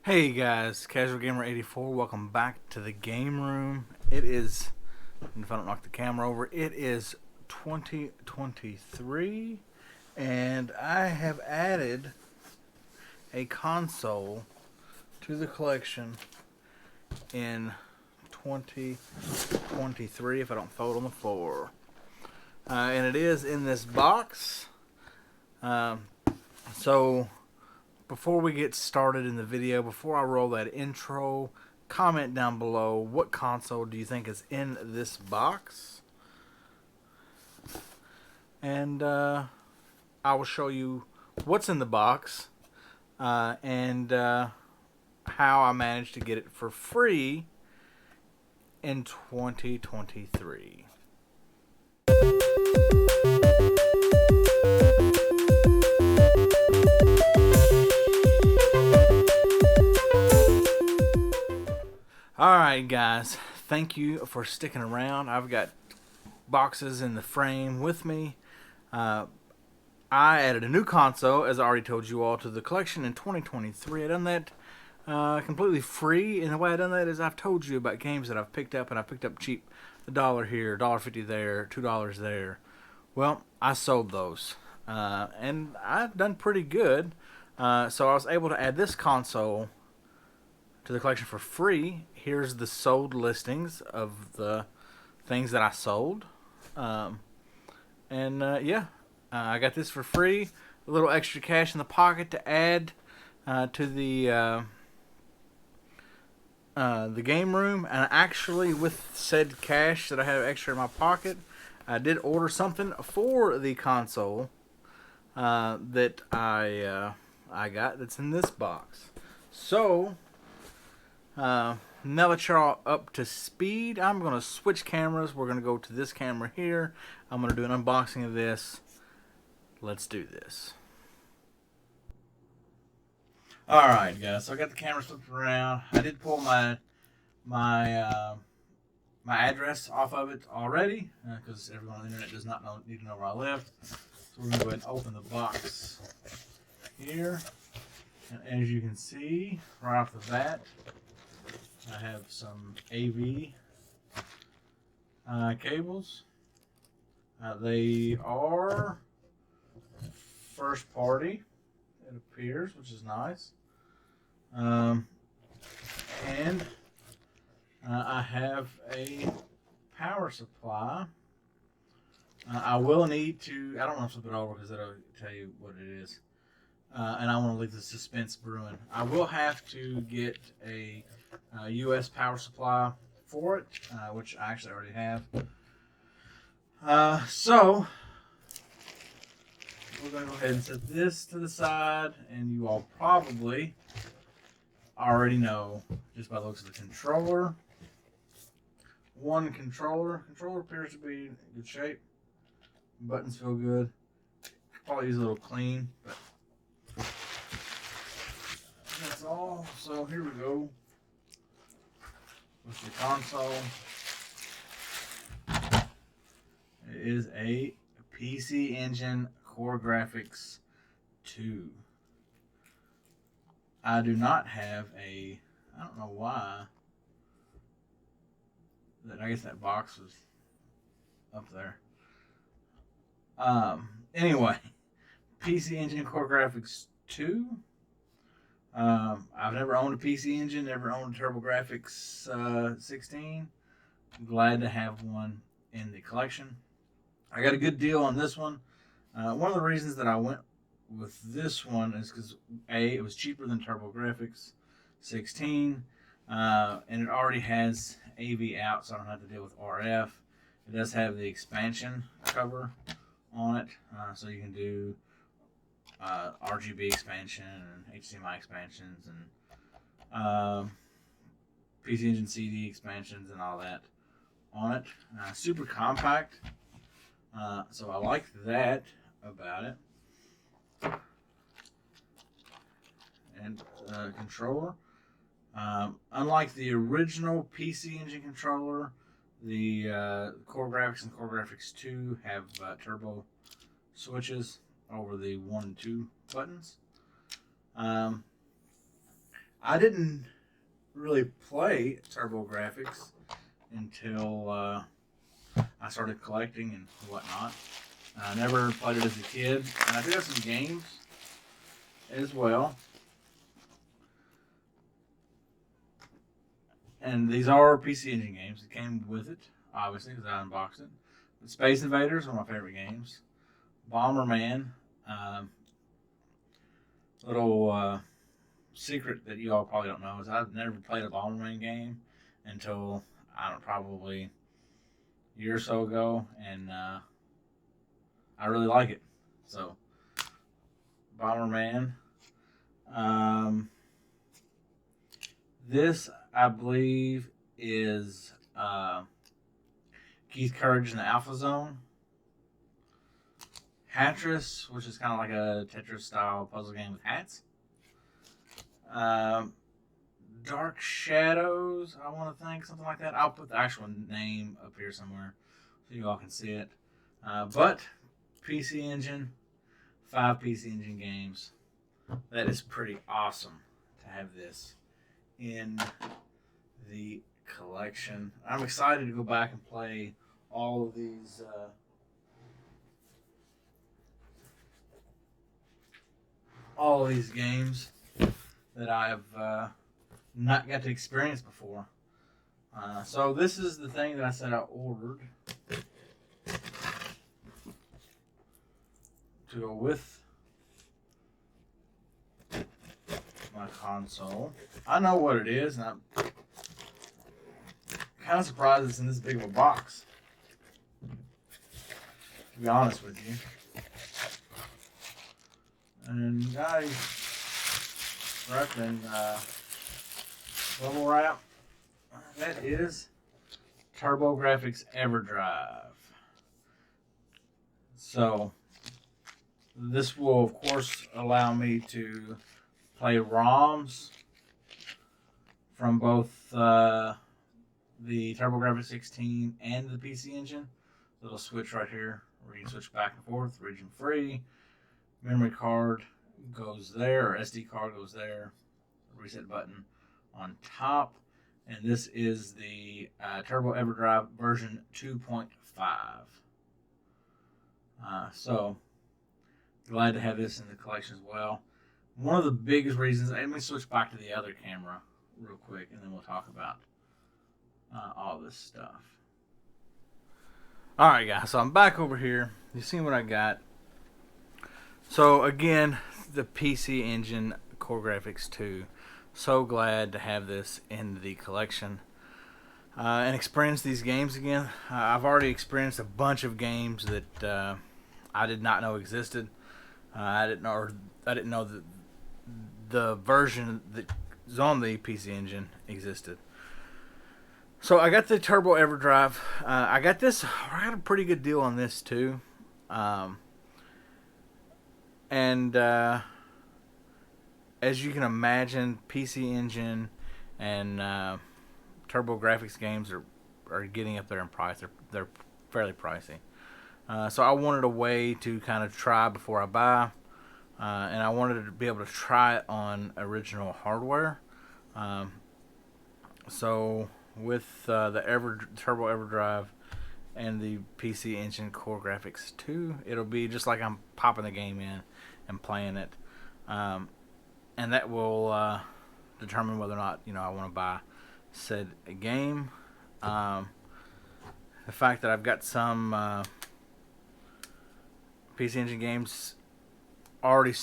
Hey guys, Casual Gamer 84. Welcome back to the game room. It is, and if I don't knock the camera over, it is 2023, and I have added a console to the collection in 2023. If I don't throw it on the floor, and it is in this box. So before we get started in the video, before I roll that intro, comment down below what console do you think is in this box, and I will show you what's in the box and how I managed to get it for free in 2023. Alright guys, thank you for sticking around. I've got boxes in the frame with me. I added a new console, as I already told you all, to the collection in 2023. I've done that completely free, and the way I've done that is I've told you about games that I've picked up, and I picked up cheap. $1 here, $1.50 there, $2 there. Well, I sold those, and I've done pretty good. So I was able to add this console to the collection for free. Here's the sold listings of the things that I sold. I got this for free. A little extra cash in the pocket to add to the game room. And actually, with said cash that I have extra in my pocket, I did order something for the console that I got that's in this box. So now that you're all up to speed, I'm going to switch cameras. We're going to go to this camera here. I'm going to do an unboxing of this. Let's do this. Alright guys, so I got the camera flipped around. I did pull my address off of it already, because everyone on the internet does not need to know where I live. So we're going to go ahead and open the box here. And as you can see, right off the bat, I have some AV cables. They are first party, it appears, which is nice. And I have a power supply. I will need to, I don't want to flip it over because that'll tell you what it is. And I want to leave the suspense brewing. I will have to get a US power supply for it, which I actually already have. So we're going to go ahead and set this to the side, and you all probably already know just by the looks of the controller. One controller. Controller appears to be in good shape. Buttons feel good. Probably use a little clean, but that's all. So here we go with the console. It is a PC Engine Core Graphics 2. I do not have I don't know why, I guess that box was up there. Anyway, PC Engine Core Graphics 2. I've never owned a PC Engine, never owned a TurboGrafx 16. I'm glad to have one in the collection. I got a good deal on this one. One of the reasons that I went with this one is because it was cheaper than TurboGrafx 16, and it already has AV out, so I don't have to deal with RF. It does have the expansion cover on it, so you can do RGB expansion and HDMI expansions and PC Engine CD expansions and all that on it. Super compact, so I like that about it. And controller. Unlike the original PC Engine controller, the Core Graphics and Core Graphics 2 have turbo switches over the 1 and 2 buttons. I didn't really play TurboGrafx until I started collecting and whatnot. I never played it as a kid, and I do have some games as well. And these are PC Engine games. It came with it, obviously, because I unboxed it. But Space Invaders, one of my favorite games. Bomberman, um, little secret that you all probably don't know is I've never played a Bomberman game until I don't probably a year or so ago, and I really like it. So Bomberman. Um, this I believe is Keith Courage in the Alpha Zone. Hatris, which is kind of like a Tetris style puzzle game with hats. Um, Dark Shadows, I want to think, something like that. I'll put the actual name up here somewhere so you all can see it. But PC Engine, 5 PC Engine games. That is pretty awesome to have this in the collection. I'm excited to go back and play all of these. All of these games that I've not got to experience before. So this is the thing that I said I ordered to go with my console. I know what it is, and I'm kind of surprised it's in this big of a box, to be honest with you. And I wrapped in bubble wrap. That is TurboGrafx EverDrive. So this will, of course, allow me to play ROMs from both the TurboGrafx 16 and the PC Engine. Little switch right here where you can switch back and forth, region free. Memory card goes there, or SD card goes there. Reset button on top. And this is the Turbo EverDrive version 2.5. So glad to have this in the collection as well. One of the biggest reasons, let me switch back to the other camera real quick, and then we'll talk about all this stuff. All right, guys, so I'm back over here. You see what I got? So again, the PC Engine CoreGrafx 2. So glad to have this in the collection and experience these games again. I've already experienced a bunch of games that I did not know existed. I didn't know that the version that is on the PC Engine existed. So I got the Turbo EverDrive. I got a pretty good deal on this too. And as you can imagine, PC Engine and TurboGrafx games are getting up there in price. They're fairly pricey. So I wanted a way to kind of try before I buy, and I wanted to be able to try it on original hardware. So with the Turbo EverDrive and the PC Engine CoreGrafx 2, it'll be just like I'm popping the game in and playing it, and that will determine whether or not I want to buy said game. The fact that I've got some PC Engine games already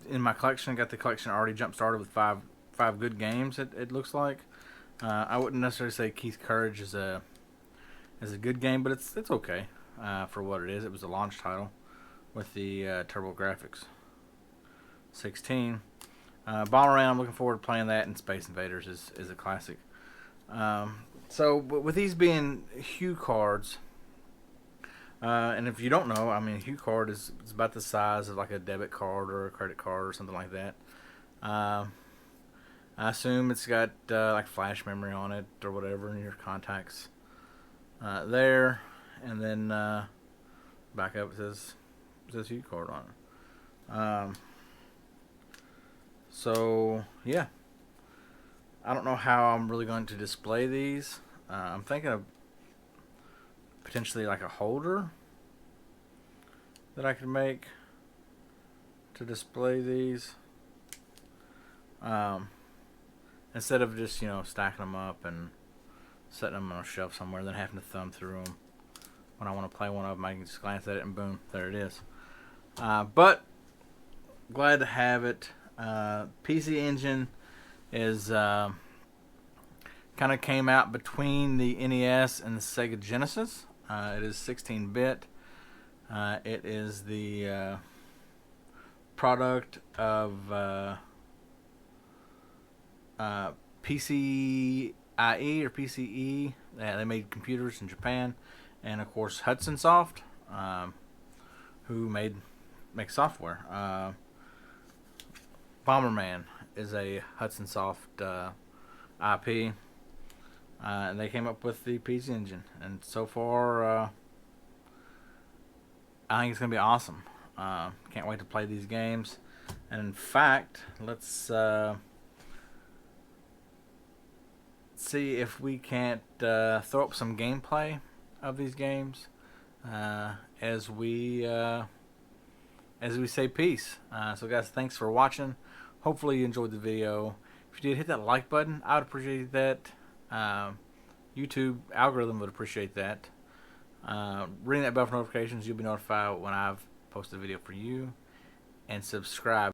in my collection, got the collection already jump started with five good games. It looks like. I wouldn't necessarily say Keith Courage is a good game, but it's okay for what it is. It was a launch title with the TurboGrafx 16. Bomberman, I'm looking forward to playing that, and Space Invaders is a classic. So, but with these being HuCards, and if you don't know, I mean, HuCard is about the size of like a debit card or a credit card or something like that. I assume it's got like flash memory on it or whatever in your contacts there, and then back up it says HuCard on it. So yeah, I don't know how I'm really going to display these. I'm thinking of potentially like a holder that I could make to display these. Instead of just, stacking them up and setting them on a shelf somewhere, then having to thumb through them. When I want to play one of them, I can just glance at it and boom, there it is. But glad to have it. PC Engine is kind of came out between the NES and the Sega Genesis. It is 16-bit. It is the product of PCIe or PCE. They made computers in Japan, and of course Hudson Soft, who makes software. Bomberman is a Hudson Soft IP. And they came up with the PC Engine, and so far I think it's going to be awesome. Can't wait to play these games. And in fact, let's see if we can't throw up some gameplay of these games as we say peace. So guys, thanks for watching. Hopefully you enjoyed the video. If you did, hit that like button. I would appreciate that. YouTube algorithm would appreciate that. Ring that bell for notifications. You'll be notified when I've posted a video for you. And subscribe.